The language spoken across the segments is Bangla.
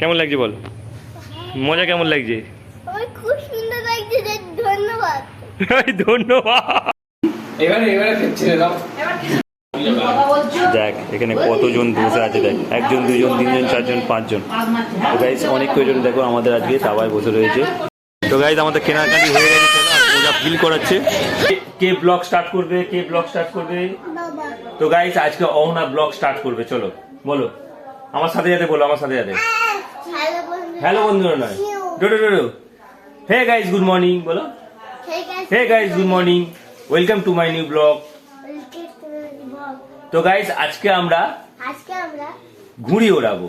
কেমন লাগছে বল, মজা কেমন লাগছে? খুব সুন্দর লাগছে, ধন্যবাদ। ধন্যবাদ। দেখ এখানে কতজন বসে আছে, দেখ 1 জন 2 জন 3 জন 4 জন 5 জন। তো গাইস অনেক কজন দেখো আমাদের আজকে সবাই বসে রয়েছে। তো গাইস আমাদের কেনাকাটি হয়ে গেছে, ওরা বিল করাচ্ছে। কে ব্লগ স্টার্ট করবে, কে ব্লগ স্টার্ট করবে? তো গাইস আজকে অহনা ব্লগ স্টার্ট করবে, চলো বলো আমার সাথে সাথে, বলো আমার সাথে সাথে। হ্যালো বন্ধুরা নয়, ডোডো ডোডো। হে গাইস গুড মর্নিং বলো। Hey guys good morning, welcome to my new blog. তো গাইস আজকে আমরা ঘুড়ি ওড়াবো।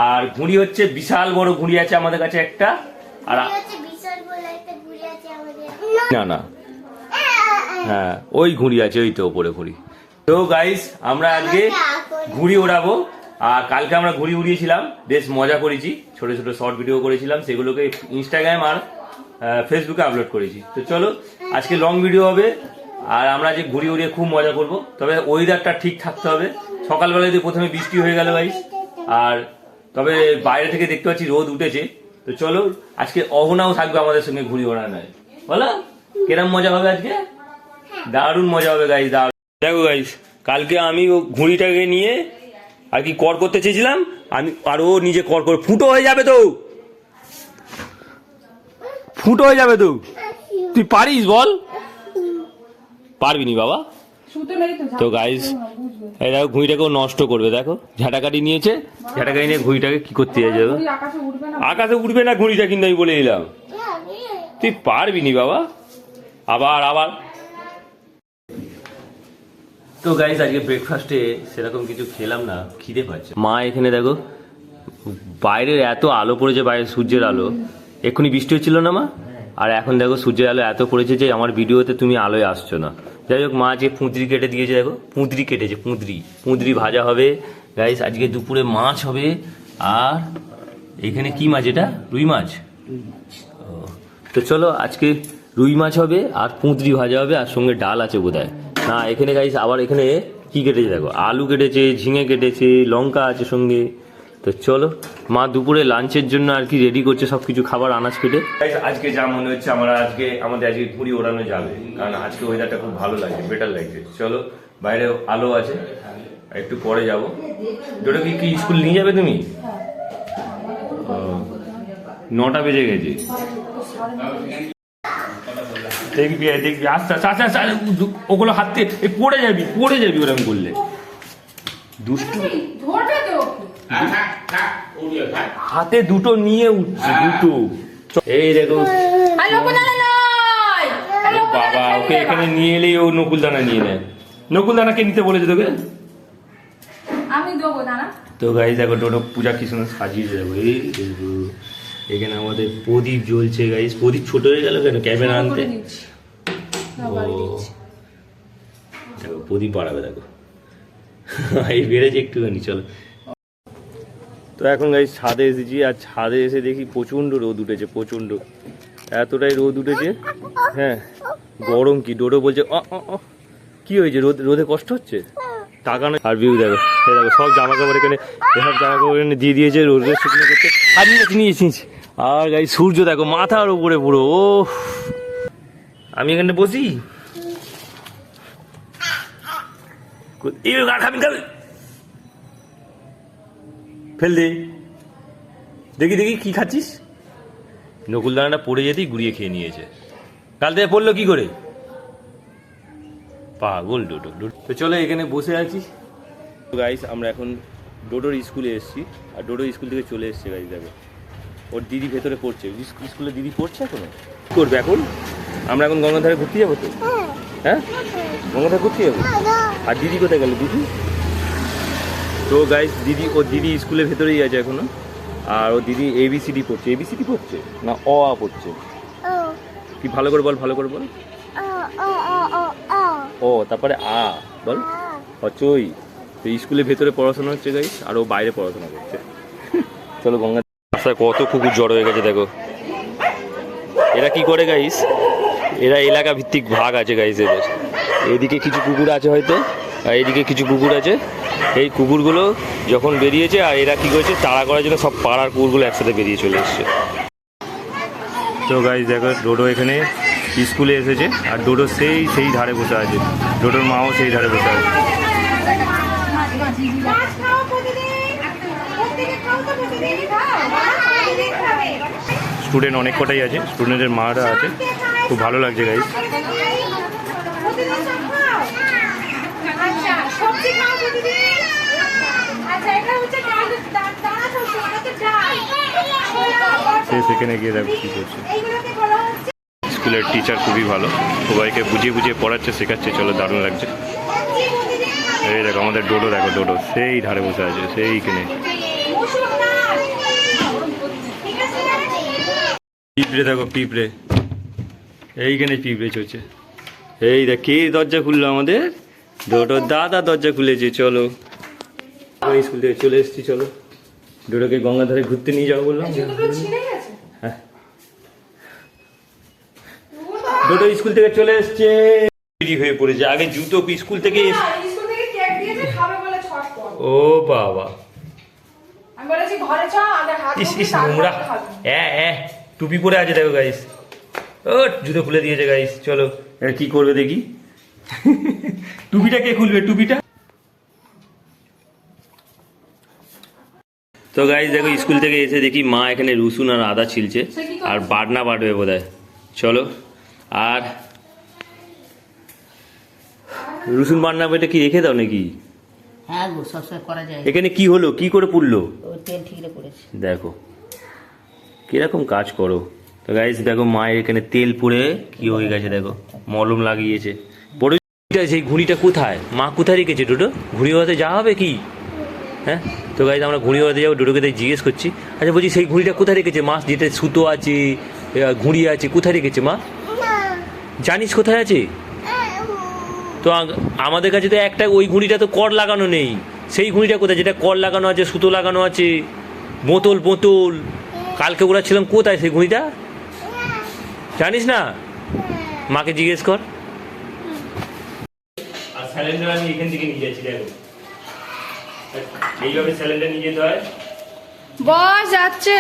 আর ঘুড়ি হচ্ছে বিশাল বড় ঘুড়ি আছে আমাদের কাছে একটা, আর না না হ্যাঁ ওই ঘুড়ি আছে, ওই তো ওপরে ঘুড়ি। তো গাইস আমরা আজকে ঘুড়ি ওড়াবো। আর কালকে আমরা ঘুড়ি উড়িয়েছিলাম, বেশ মজা করেছি, ছোট ছোট শর্ট ভিডিও করেছিলাম, সেগুলোকে ইনস্টাগ্রাম আর ফেসবুকে আপলোড করেছি। তো চলো আজকে লং ভিডিও হবে। আর আমরা যে ঘুড়ি উড়িয়ে খুব মজা করব, তবে ওয়েদারটা ঠিক থাকতে হবে। সকালবেলা যদি প্রথমে বৃষ্টি হয়ে গেল গাইস, আর তবে বাইরে থেকে দেখতে পাচ্ছি রোদ উঠেছে। তো চলো আজকে অহনাও থাকবে আমাদের সঙ্গে ঘুড়ি ওড়ানোয়, বলো কিরম মজা হবে আজকে? দারুণ মজা হবে গাইস, দারুণ। দেখো গাইস কালকে আমি ও ঘুড়িটাকে নিয়ে আর কি কর করতে চেয়েছিলাম, আমি আর ও নিজে কর করে ফুটো হয়ে যাবে, তো ফুটো হয়ে যাবে। তো তুই পারিস বল? পারবি নি বাবা। তো গাইস এই দেখো ঘুড়িটাকেও নষ্ট করবে, দেখো ঝাঁটাকাটি নিয়েছে, ঝাঁটাকাটি নিয়ে ঘুড়িটাকে কি করতে যাবে? আকাশে উঠবে না ঘুড়িটা, কিন্তু আমি বলে দিলাম তুই পারবি নি বাবা। আবার আবার। তো গাইস আজকে ব্রেকফাস্টে সেরকম কিছু খেলাম না, খিদে পাচ্ছে। মা এখানে দেখো বাইরের এত আলো পড়েছে, বাইরে সূর্যের আলো, এক্ষুনি বৃষ্টি হচ্ছিল না মা, আর এখন দেখো সূর্যের আলো এত পড়েছে যে আমার ভিডিওতে তুমি আলোয় আসছো না। যাই হোক মা যে পুঁদরি কেটে দিয়েছে, দেখো পুঁদরি কেটেছে, পুঁদরি ভাজা হবে গাইস। আজকে দুপুরে মাছ হবে। আর এখানে কি মাছ, এটা রুই মাছ। তো চলো আজকে রুই মাছ হবে আর পুঁদরি ভাজা হবে, আর সঙ্গে ডাল আছে বোধহয়। না এখানে গাইস আবার এখানে কি কেটেছে দেখো, আলু কেটেছে, ঝিঙে কেটেছে, লঙ্কা আছে সঙ্গে। তো চলো মা দুপুরে লাঞ্চের জন্য আর কি রেডি করছে সবকিছু খাবার আনাজ কেটে। আজকে যা মনে হচ্ছে আমাদের আজকে ঘুড়ি ওড়ানো যাবে, কারণ আজকে ওয়েদারটা খুব ভালো লাগছে, বেটার লাগছে। চলো বাইরে আলো আছে, একটু পরে যাবো। যেটা কি স্কুল নিয়ে যাবে তুমি? 9টা বেজে গেছে। দেখবি দেখবি আস্তে আস্তে আস্তে, ওগুলো হাতে পড়ে যাবি ওরকম করলে। দুষ্টু হাতে দুটো নিয়ে উঠছে, দুটো। এই দেখো বাবা, ওকে এখানে নিয়ে এলেই ও নকুলদানা নিয়ে নেয়। নকুলদানা কে নিতে বলেছে তোকে? আমি দেবো দানা। তো গাইস দেখো টোটো পূজা কি সুন্দর সাজিয়েছে, দেখো এই দেখো এখানে আমাদের প্রদীপ জ্বলছে গাইস। প্রদীপ ছোট হয়ে গেল কেন ক্যামেরা আনতে? দেখো প্রদীপ বাড়াবে, দেখো এই বেড়েছে একটুখানি। চলো তো এখন গাইস ছাদে এসেছি, আর ছাদে এসে দেখি প্রচন্ড রোদ উঠেছে, প্রচন্ড এতটাই রোদ উঠেছে। হ্যাঁ গরম কি, ডোডো বলছে কি হয়েছে, রোদে কষ্ট হচ্ছে টাকা নয়। আর ভিউ দেখো, এই দেখো সব জামা কাপড় এখানে, সব জামা কাপড় এখানে দিয়ে দিয়েছে রোদে শুকনো করতে। আর নিয়েছিস। আর গাইস সূর্য দেখো মাথার উপরে পুরো। ও আমি এখানে বসি, ফেল দে। দেখি দেখি কি খাচ্ছিস? নকুলদানাটা পড়ে যেতেই গুড়িয়ে খেয়ে নিয়েছে। কাল থেকে পড়লো কি করে, পাগল ডোডো। তো চলো এখানে বসে আছি গাইস। আমরা এখন ডোডোর স্কুলে এসেছি, আর ডোডোর স্কুল থেকে চলে এসছে গাইস। দেখো ওর দিদি ভেতরে পড়ছে, স্কুলে দিদি পড়ছে এখনো। কি করবে এখন? আমরা এখন গঙ্গার ধারে ঘুরতে যাবো তো। হ্যাঁ গঙ্গার ধারে ঘুরতে যাবো। আর দিদি কোথায় গেল দিদি? তো গাইস ওর দিদি স্কুলের ভেতরেই আছে এখনো। আর ও দিদি এবিসিডি পড়ছে না অ আ পড়ছে? কি ভালো করে বল, ভালো করে বল। ও তারপরে আ বল, অচই। তো স্কুলের ভেতরে পড়াশোনা হচ্ছে গাইস, আর ও বাইরে পড়াশোনা করছে। চলো গঙ্গা রাস্তায় কত কুকুর জড়ো হয়ে গেছে দেখো। এরা কি করে গাইস, এরা এলাকা ভিত্তিক ভাগ আছে গাইস এদের। এদিকে কিছু কুকুর আছে হয়তো, আর এইদিকে কিছু কুকুর আছে, এই কুকুরগুলো যখন বেরিয়েছে আর এরা কী করেছে তাড়া করার জন্য সব পাড়ার কুকুরগুলো একসাথে বেরিয়ে চলে এসছে। তো গাইজ দেখো ডোডো এখানে স্কুলে এসেছে আর ডোডো সেই ধারে বসে আছে, ডোডোর মাও সেই ধারে বসে আছে। স্টুডেন্ট অনেক কটাই আছে, স্টুডেন্টের মারা আছে, খুব ভালো লাগছে গাইজ। সে সেখানে গিয়ে দেখো কী করছে। স্কুলের টিচার খুবই ভালো, সবাইকে বুঝিয়ে বুঝিয়ে পড়াচ্ছে, শেখাচ্ছে, চলো দারুণ লাগছে। এই দেখো আমাদের ডোডো, দেখো ডোডো সেই ধারে বসে আছে, সেইখানে। পিঁপড়ে দেখো, পিঁপড়ে এইখানে পিঁপড়ে চলছে। এই দেখ কে দরজা খুললো, আমাদের ডোডোর দাদা দরজা খুলেছে। চলো স্কুল থেকে চলে এসেছি, চলো ডোডোকে গঙ্গাধারে ঘুরতে নিয়ে যাবো বললাম। হ্যাঁ ডোডো স্কুল থেকে চলে এসছে, রেডি হয়ে পড়েছে। আগে জুতো স্কুল থেকে ও বাবা নোংরা, টুপি পরে আছে দেখো গাইস। ও জুতো খুলে দিয়েছে গাইস। চলো এবার কি করবে দেখি। টুপিটা কে খুলবে, টুপিটা? তো গাইস দেখো স্কুল থেকে এসে দেখি মা এখানে রসুন আর আদা ছিলছে আর বাটনা বাটবে বোধহয়। চলো আর রসুন বাটনা বেটে কি রেখে দাও নাকি? হ্যাঁ গো, সবসময় করা যায়। এখানে কি হলো, কি করে পুড়লো? ও তেল ঠিকরে পড়েছে। দেখো কিরকম কাজ করো। তো গাইস দেখো মায়ের এখানে তেল পুড়ে কি হয়ে গেছে, দেখো মলম লাগিয়েছে। পড়ে সেই ঘুড়িটা কোথায়, মা কোথায় রেখেছে? ডোডো ঘুড়ি ওড়াতে যাওয়া হবে কি? হ্যাঁ তো গাইস আমরা ঘুড়ি ওড়াতে যাবো, ডোডোকে তাই জিজ্ঞেস করছি। আচ্ছা বলছি সেই ঘুড়িটা কোথায় রেখেছে মা, যেটা সুতো আছে ঘুড়ি আছে, কোথায় রেখেছে মা? জানিস কোথায় আছে? তো আমাদের কাছে তো একটা ওই ঘুড়িটা তো কর লাগানো নেই, সেই ঘুড়িটা কোথায় যেটা কর লাগানো আছে, সুতো লাগানো আছে, বোতল বোতল কালকে ওরা ছিলাম, কোথায় সেই ঘুড়িটা জানিস না? মাকে জিজ্ঞেস কর। আর সিলিন্ডার আমি এখান থেকে নিয়ে যাচ্ছি, দেখো এইভাবে সিলিন্ডার নিয়ে যেতে হয়। বস যাচ্ছে।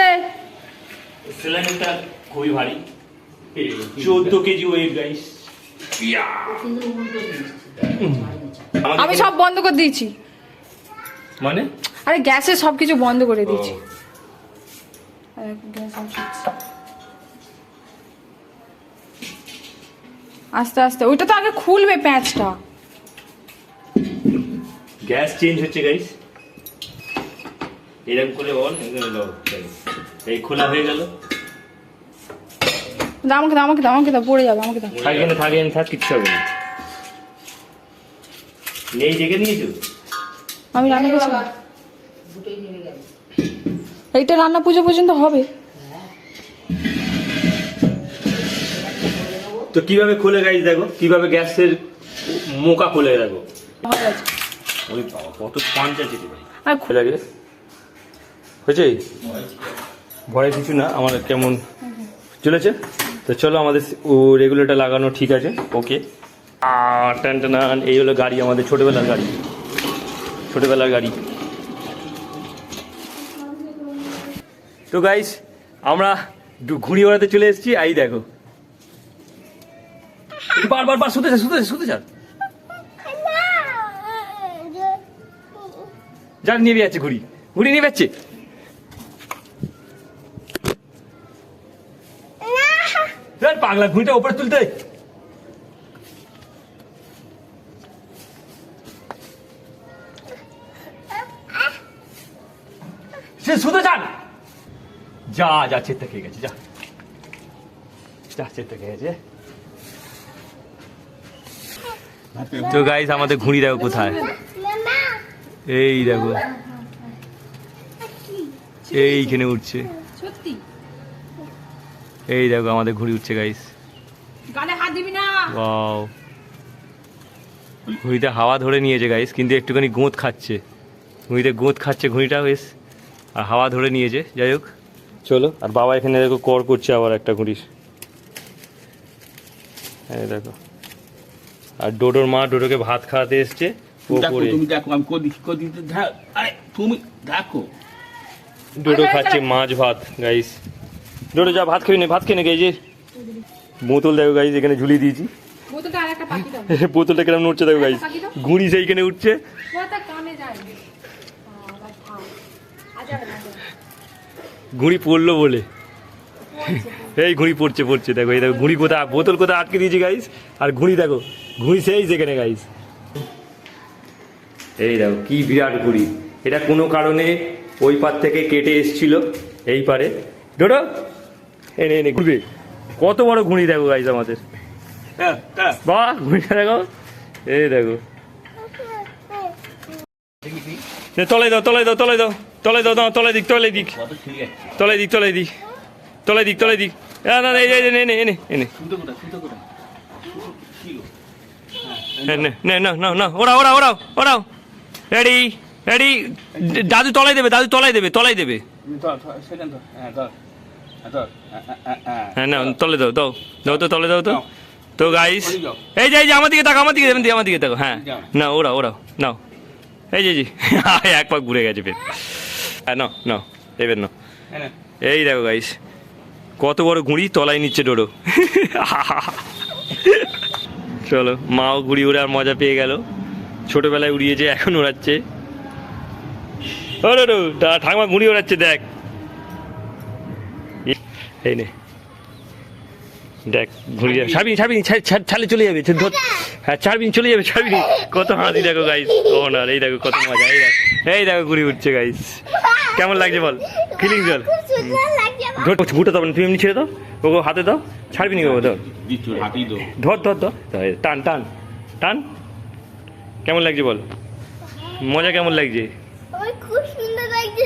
সিলিন্ডারটা খুবই ভারী, 14 কেজি ওয়েট গাইস। আমি সব বন্ধ করে দিয়েছি, মানে আরে গ্যাসে সবকিছু বন্ধ করে দিয়েছি। আস্তে আস্তে, ওইটা তো আগে খুলবে প্যাঁচটা। গ্যাস চেঞ্জ হচ্ছে গাইস, এরকম করে অন, এই খোলা হয়ে গেল। আমাকে দাও, আমাকে দাও, আমাকে দাও, পড়ে যাবে, আমাকে দাও। থাকেন থাক, কিচ্ছু হবে না। নেই ডেকে নিয়েছো? আমি রান্না করছি, দুটোই নেমে গেল। এইটা রান্না পুজো পর্যন্ত হবে। তো কিভাবে খোলে গাইস, দেখো কিভাবে গ্যাসের মোকা খোলে, দেখো ওই বাবা কত পাঞ্চ আছে রে ভাই। আর খোলা গেছে হয়েছে, ভয় কিছু না, আমার কেমন চলেছে। তো চলো আমাদের ও রেগুলেটর লাগানো ঠিক আছে, ওকে। টান টান, এই হলো গাড়ি, আমাদের ছোটবেলার গাড়ি, ছোটবেলার গাড়ি। তো গাইস আমরা ঘুড়ি ওড়াতে চলে এসেছি, এই দেখো বার শুতে যা যার নিয়ে যাচ্ছে, ঘুড়ি নিয়ে যাচ্ছে। পাগলা ঘুড়িটা ওপরে তুলতে, সে শুধু যান, যা চেতে খেয়ে গেছে, যা চেতে খেয়ে গেছে। তো গাইস আমাদের ঘুড়ি দেখো কোথায়, এই দেখো এইখানে উঠছে, সত্যি এই দেখো আমাদের ঘুড়ি উঠছে গাইস। গালে হাত দিবি না। ওয়াও, ঘুড়িতে হাওয়া ধরে নিয়েছে গাইস, কিন্তু একটুখানি গোঁত খাচ্ছে, ঘুড়িটা বেশ, আর হাওয়া ধরে নিয়েছে। যাই হোক চলো, আর বাবা এখানে দেখো কর করছে আবার একটা ঘুড়ির, হ্যাঁ দেখো। আর ডোডোর মা ডোডোকে ভাত খাওয়াতে এসছে, দেখো ওপরে তুমি দেখো আমি কদি আরে তুমি দেখো ডোডো খাচ্ছে মাছ ভাত গাইস। ডোডো যা ভাত খেয়ে নে, ভাত খেয়ে নে। গাইজ বোতল দেখো গাইজ, এখানে ঝুলিয়ে দিয়েছি। বোতলটা আর একটা পাখি দাও। বোতলটা কেমন উঠছে দেখো গাইজ, ঘুড়ি সেইখানে উঠছে। ওটা কানে যায়। ঘুড়ি পড়লো বলে, এই ঘুড়ি পড়ছে পড়ছে দেখো, এই দেখো ঘুড়ি কোথায়, বোতল কোথায় আটকে দিয়েছি গাইজ, আর ঘুড়ি দেখো, ঘুড়ি সেই সেখানে গাইজ। এই দেখো কি বিরাট ঘুড়ি, এটা কোনো কারণে ওই পার থেকে কেটে এসছিল এই পারে। ডোডো এনে এনে ঘুরবে, কত বড় ঘুড়ি দেখো গাইজ আমাদের। বাহ ঘুড়িটা দেখো, এই দেখো। তলাই দাও তলাই দাও তলাই দাও তলাই দাও, তলাই দিক তলাই দিক তলাই দিক তলাই দিক তলাই দিক তলাই দিক। না না এই এনে এনে এনে এনে না না না ওরাও ওরাও ওরাও ওরাও। রেডি রেডি, দাদু তলাই দেবে, দাদু তলাই দেবে, তলাই দেবে। হ্যাঁ না তলে দাও, দাও দাও তো, তলে দাও তো। তো গাইস এই যে আমার দিকে তাকো, আমার দিকে আমার দিকে তাকো। হ্যাঁ না ওরাও ওরাও নাও, এই যে এক পাক ঘুরে গেছে ফের। হ্যাঁ নাও নাও এবার নাও। এই দেখো গাইস কত বড় ঘুড়ি তলায় নিচ্ছে ডোডো। চলো, মাও ঘুড়ি উড়ে আর মজা পেয়ে গেল, ছোটবেলায় উড়িয়েছে এখন উড়াচ্ছে। ও ডোডো ঠাকুমা ঘুড়ি উড়াচ্ছে দেখ, এই নে দেখ ঘুড়ি ছাড়বি ছাড়বি, ছাড়লে চলে যাবে, হ্যাঁ ছাড়বি চলে যাবে, ছাড়বি। কত হাসি দেখো গাইস, ও না এই দেখো কত মজা। এই দেখো এই দেখো ঘুড়ি উঠছে গাইস, কেমন লাগছে বল, ফিলিং চল। ঘুরতে দাও, তুমি এমনি ছেড়ে দাও, ওকে হাতে দাও, ছাড়বি নি ধর ধর ধর ধর, টান টান টান। কেমন লাগছে বল, মজা কেমন লাগছে? আমার খুব সুন্দর লাগছে,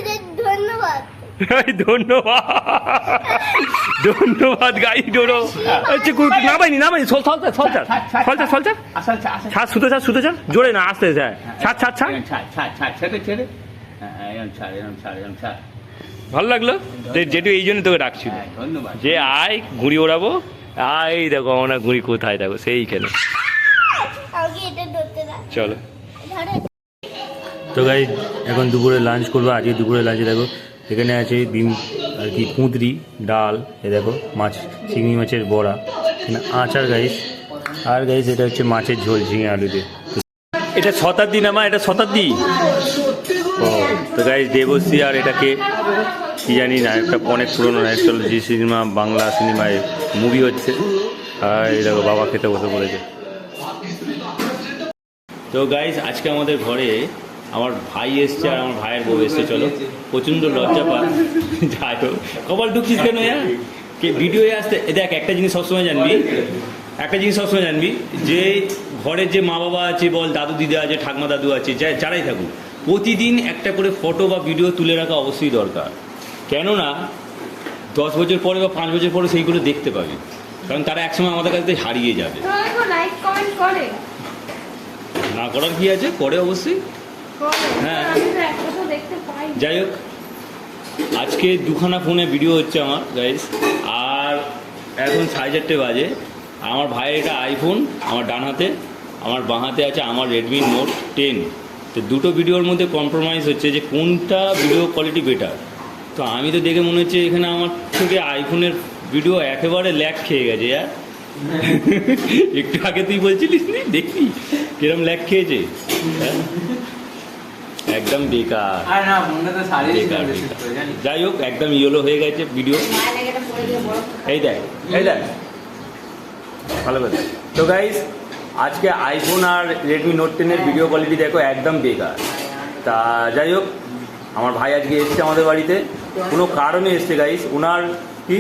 ধন্যবাদ। ধন্যবাদ ধন্যবাদ গাই ডোডো। আচ্ছা নামাইনি নামাইনি, সলচার সলচার সলচার সলচার, ছাড় সুতো ছাড়, সুতো ছাড়, জোরে না আস্তে ছাড়, ছাড় ছাড় ছাড়। ছেড়ে ছেড়ে ছাড়। ভালো লাগলো যেটু, এই জন্য তোকে ডাকছিল ধন্যবাদ। যে আয় ঘুড়ি ওড়াবো। এই দেখো আমার ঘুড়ি কোথায় দেখো, সেইখানে। আমাকে এটা ধরতে দাও। চলো ধরে তো গাই এখন দুপুরে লাঞ্চ করবো। আজকে দুপুরে লাঞ্চে দেখো এখানে আছে ডিম আর কি, কুঁদরি ডাল, এ দেখো মাছ, চিংড়ি মাছের বড়া, এখানে আচার গাইস, আর গাইস এটা হচ্ছে মাছের ঝোল ঝিঙে আলু দিয়ে। এটা শতাব্দী না মা, এটা শতাব্দী। ও তো গাইস দেবশ্রী আর এটাকে কি জানি না, একটা অনেক পুরোনো জি সিনেমা, বাংলা সিনেমায় মুভি হচ্ছে। আর এই দেখো বাবা খেতে বসে পড়েছে। তো গাইস আজকে আমাদের ঘরে আমার ভাই এসছে আর আমার ভাইয়ের বউ এসছে। চলো, প্রচণ্ড লজ্জা পা, যাই হোক। কপাল ঢুকছিস কেন কে ভিডিওয়ে আসতে? দেখ একটা জিনিস সবসময় জানবি, একটা জিনিস সবসময় জানবি যে ঘরের যে মা বাবা আছে বল, দাদু দিদা আছে, ঠাকমা দাদু আছে, যারাই থাকুক, প্রতিদিন একটা করে ফটো বা ভিডিও তুলে রাখা অবশ্যই দরকার। কেননা 10 বছর পরে বা 5 বছর পরে সেইগুলো দেখতে পাবি, কারণ তারা একসময় আমাদের কাছ থেকে হারিয়ে যাবে। লাইক কমেন্ট করে না করার কি আছে, করে অবশ্যই। হ্যাঁ যাই হোক, আজকে 2খানা ফোনে ভিডিও হচ্ছে আমার গাইস, আর এখন 4:30 বাজে। আমার ভাইয়ের এটা আইফোন আমার ডান হাতে, আমার বাঁ হাতে আছে আমার রেডমি নোট 10। তো দুটো ভিডিওর মধ্যে কম্প্রোমাইজ হচ্ছে যে কোনটা ভিডিও কোয়ালিটি বেটার। তো আমি তো দেখে মনে হচ্ছে এখানে আমার থেকে আইফোনের ভিডিও একেবারে ল্যাগ খেয়ে গেছে। একটু আগে তুই বলছিলিস নি, দেখি কিরম ল্যাগ খেয়েছে। একদম বেকার বেকার। যাই হোক একদম ইয়েলো হয়ে গেছে ভিডিও। এই দেখ এই দেখ ভালো কথা। তো গাইস আজকে আইফোন আর রেডমি নোট 10-এর ভিডিও কোয়ালিটি দেখো একদম বেকার। তা যাই হোক, আমার ভাই আজকে এসছে আমাদের বাড়িতে, কোনো কারণে এসছে গাইস। ওনার কি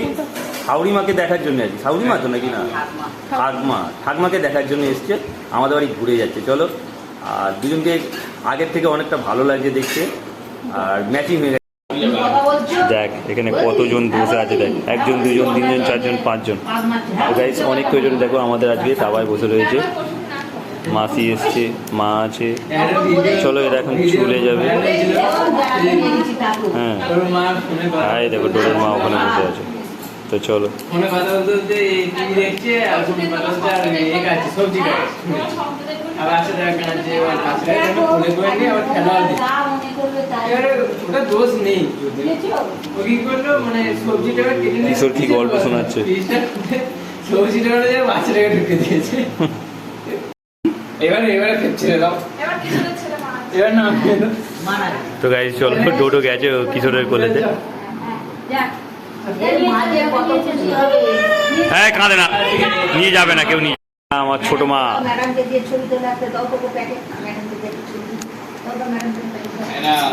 শাশুড়িমাকে দেখার জন্য আছে, শাশুড়িমা তো নাকি না ঠাকমাকে দেখার জন্য এসছে, আমাদের বাড়ি ঘুরে যাচ্ছে। চলো, আর দুজনকে আগের থেকে অনেকটা ভালো লাগছে দেখতে, আর ম্যাচিং হয়ে গেছে। দেখ এখানে কতজন বসে আছে, দেখ 1 জন 2 জন 3 জন 4 জন 5 জন গাইস, অনেক কয়জন দেখো আমাদের আজকে সবাই বসে রয়েছে। মাসি এসছে, মা আছে। চলো এরা এখন চলে যাবে। হ্যাঁ এই দেখো ডোরের মা ওখানে বসে আছে। তো চলো ফোনে কথা বলতে বলতে টিভি দেখছে আর ফোনে কথা বলতে আর এ খাচ্ছে সবজি খাচ্ছে আবার আসে দেখা কাঁদছে এবার কাছে ফোনে করে নিয়ে আবার খেলা দিচ্ছে এবারে ওটা দোষ নেই ও কি করলো মানে সবজিটা কেটে নিয়ে কিশোর কি গল্প শোনাচ্ছে? সবজিটা বাচ্চাটাকে ঢুকে দিয়েছে এবারে ছেড়ে দাও এবার কিশোরের ছেলে মারা গেছে। এবার না মানা তো গাইস চলো ডোডো গেছে ও কিশোরের কোলেতে। এর মাঝে কত খুশি হবে হ্যাঁ কাঁদে না, নিয়ে যাবে না কেউ, নিয়ে আমার ছোট মা। ম্যাডামকে দিয়ে ছবি তোলা আছে দাও তো প্যাকেট ম্যাডামকে দিয়ে ছবি দাও তো ম্যাডামকে প্যাকেট দাও ম্যাডাম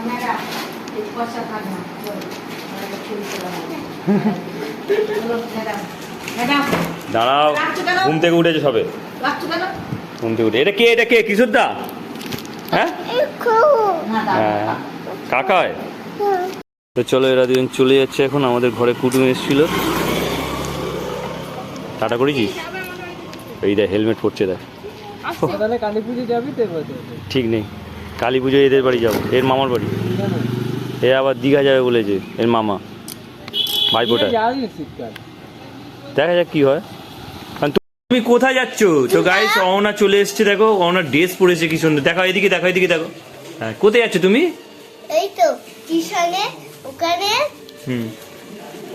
ম্যাডাম এই পয়সা খান না ছবি তোলা চলো ম্যাডাম ম্যাডাম দাঁড়াও, ঘুম থেকে উঠেছে সবে, রাখছো কেন ঘুম থেকে উঠে। এটা কে কিশোর দা? হ্যাঁ না দাও হ্যাঁ কাকা হয়। তো চলো এরা দুজন চলে যাচ্ছে এখন, আমাদের ঘরে কুটুম এসেছিল। টাটা করেছিস? এই দেখ হেলমেট পরছে দেখ। তাহলে কালী পুজো যাবি তো এবার ঠিক নেই, কালী পুজো এদের বাড়ি যাবো, এর মামার বাড়ি। এ আবার দীঘা যাবে বলেছে এর মামা ভাইপোটা। যাবি শীতকাল দেখা যাক কি হয়। কারণ তুমি কোথায় যাচ্ছ? তো গাইস অহনা চলে এসছে, দেখো অহনা ড্রেস পরেছে কি সুন্দর। দেখো এদিকে দেখো, এদিকে দেখো। হ্যাঁ কোথায় যাচ্ছ তুমি? এই তো টিউশনে ওখানে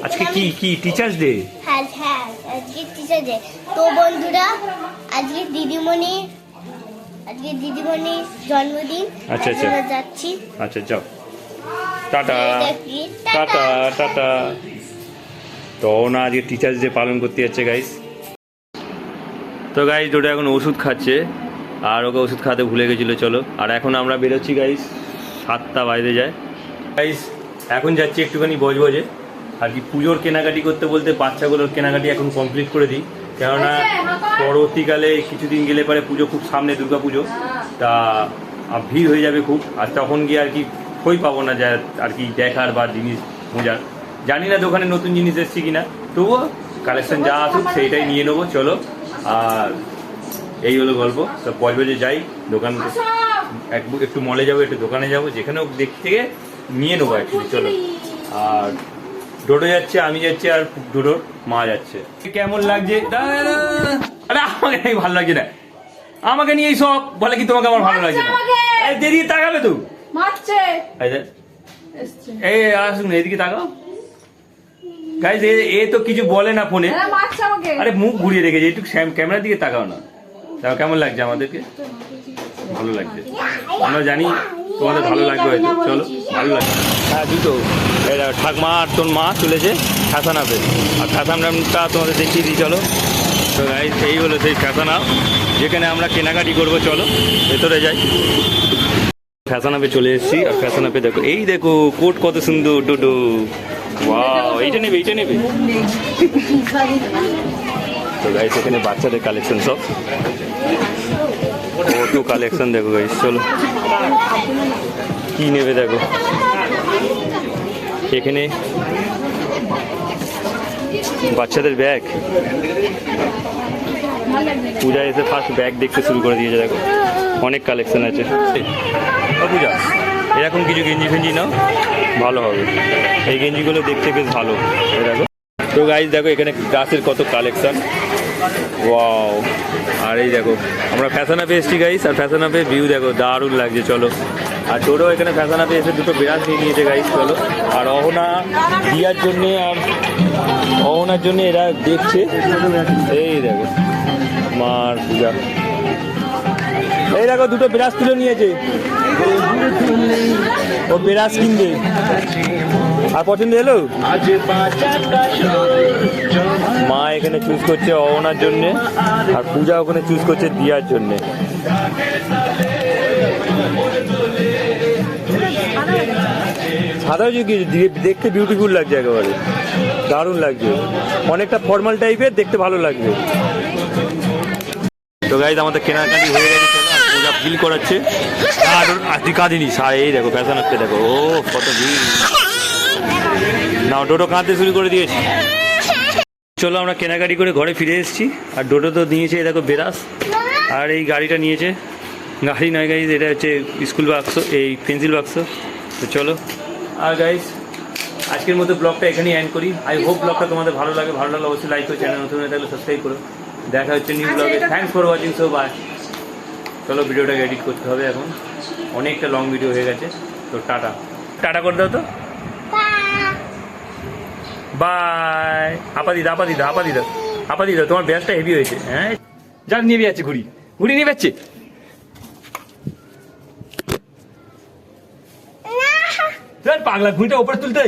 আজকে কি টিচার্স ডে? হ্যাঁ আজকে টিচার ডে তো বন্ধুরা আজকে দিদিমণির জন্মদিন। আচ্ছা, আচ্ছা। আমরা যাচ্ছি আচ্ছা যাও, টাটা দেখি টাটা টাটা। তো অহনা আজকে টিচার্স ডে পালন করতে যাচ্ছে গাইস। তো গাইস ওটা এখন ওষুধ খাচ্ছে, আর ওকে ওষুধ খাতে ভুলে গেছিলো। চলো আর এখন আমরা বেরোচ্ছি গাইস, 7টা বাজতে যায় গাইস। এখন যাচ্ছি একটুখানি বজবজে আর কি পুজোর কেনাকাটি করতে, বলতে বাচ্চাগুলোর কেনাকাটি এখন কমপ্লিট করে দিই, কেননা পরবর্তীকালে কিছুদিন গেলে পরে পুজো খুব সামনে, দুর্গা পুজো, তা ভিড় হয়ে যাবে খুব। আর তখন গিয়ে আর কি খই পাবো না যা আর কি দেখার বা জিনিস মজার। জানি না দোকানে নতুন জিনিস এসছে কিনা, তবুও কালেকশন যা আসুক সেইটাই নিয়ে নেবো। চলো আর এই হলো গল্প। তো বজবজে যাই, দোকান একটু মলে যাবো, একটু দোকানে যাবো, যেখানেও দেখতে থেকে নিয়ে নেবো অ্যাকচুয়ালি। চলো আর ডোডো যাচ্ছে, আমি যাচ্ছি, আর ডোডোর মা যাচ্ছে। কেমন লাগছে? আরে আমাকে ভালো লাগছে না, আমাকে নিয়ে সব বলে কি তোমাকে আমার ভালো লাগছে না। এদিকে তাকাবে তো, মারছে এসছে এই আসুন এদিকে তাকাও গাইজ। এ তো কিছু বলে না ফোনে, এরা মারছে আমাকে আরে মুখ ঘুরিয়ে রেখেছে, একটু ক্যামেরার দিকে তাকাও না। তাও কেমন লাগছে আমাদেরকে? ভালো লাগছে, আমরা জানি তোমাদের ভালো লাগবে হয়তো। চলো ভালো লাগছে। হ্যাঁ দুটো ঠাকমা আর তোর মা চলেছে ফ্যাশন আপে, আর ফ্যাশন আপটা তোমাদের দেখিয়ে দিই। চলো তো গাইজ এই হলো সেই ফ্যাশন আপ যেখানে আমরা কেনাকাটি করবো। চলো ভেতরে যাই। ফ্যাশন আপে চলে এসেছি, আর ফ্যাশন আপে দেখো, এই দেখো কোট কত সুন্দর ডোডো। ওয়াও, এইটা নেবে এইটা নেবে। তো গাইস এখানে বাচ্চাদের কালেকশন সব, কত কালেকশন দেখো গাইস। চলো কি নেবে দেখো, এখানে বাচ্চাদের ব্যাগ। পূজা এসে ফার্স্ট ব্যাগ দেখতে শুরু করে দিয়েছে, দেখো অনেক কালেকশন আছে। পূজা এরকম কিছু গেঞ্জি ফেঞ্জি নাও, ভালো হবে। এই গেঞ্জিগুলো দেখতে বেশ ভালো, এই দেখো। তো গাইস দেখো এখানে গাছের কত কালেকশন, ওয়াও। আর এই দেখো আমরা ফ্যাশন আপে এসেছি গাইস, আর ফ্যাশন আপে ভিউ দেখো দারুণ লাগছে। চলো আর ছোটো এখানে ফ্যাশন আপে এসে দুটো বিরাট নিয়ে নিয়েছে গাইস। চলো আর অহনা দিয়ার জন্যে আর অহনার জন্য এরা দেখছে। এই দেখো মার পূজা, এই দেখো দুটো ব্রাশ তুলে নিয়েছে, ও ব্রাশ কিনবে। আর পছন্দ এলো, মা এখানে চুজ করছে অহনার জন্যে, আর পূজা ওখানে চুজ করছে দিয়ার জন্যে। সাদা কি দেখতে বিউটিফুল লাগছে, একেবারে দারুণ লাগছে, অনেকটা ফর্মাল টাইপের, দেখতে ভালো লাগবে। তো গাইজ আমাদের কেনাকাটি হয়ে গেছে, পূজা ফিল করাচ্ছে। আর কাঁদিনি এই দেখো ফ্যাশন আপে দেখো, ও কত ভিড়। না ডোডো কাঁদতে শুরু করে দিয়েছি। চলো আমরা কেনাকাটি করে ঘরে ফিরে এসেছি, আর ডোডো তো নিয়েছে দেখো বেরাস, আর এই গাড়িটা নিয়েছে, গাড়ি নয় গাইজ, এটা হচ্ছে স্কুল বাক্স, এই পেন্সিল বাক্স। তো চলো আর গাইজ আজকের মতো ব্লগটা এখানেই এন্ড করি। আই হোপ ব্লগটা তোমাদের ভালো লাগলে অবশ্যই লাইক করে চ্যানেল নতুন হয়ে থাকলে সাবস্ক্রাইব করো। দেখা হচ্ছে নিউ ব্লগে। Thanks for watching, so bye. চলো ভিডিওটাকে এডিট করতে হবে এখন, অনেকটা লং ভিডিও হয়ে গেছে। তো টাটা টাটা করে দাও তো, বাই। আপা দিদা তোমার ব্যাসটা হেভি হয়েছে। হ্যাঁ যাক, নিয়ে যাচ্ছে ঘুড়ি নিয়ে যাচ্ছে। পাগলা ঘুড়িটা ওপরে তুলতে